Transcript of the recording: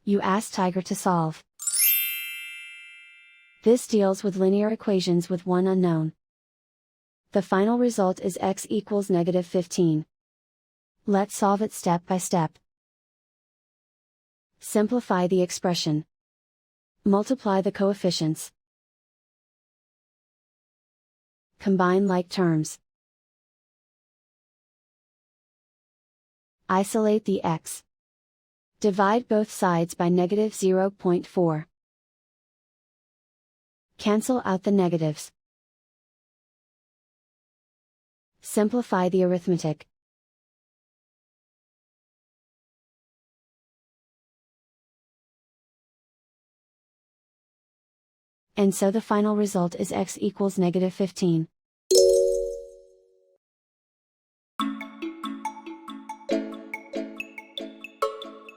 You ask Tiger to solve. This deals with linear equations with one unknown. The final result is x equals -15. Let's solve it step by step. Simplify the expression. Multiply the coefficients. Combine like terms. Isolate the x. Divide both sides by -0.4. Cancel out the negatives. Simplify the arithmetic. And so the final result is x equals -15.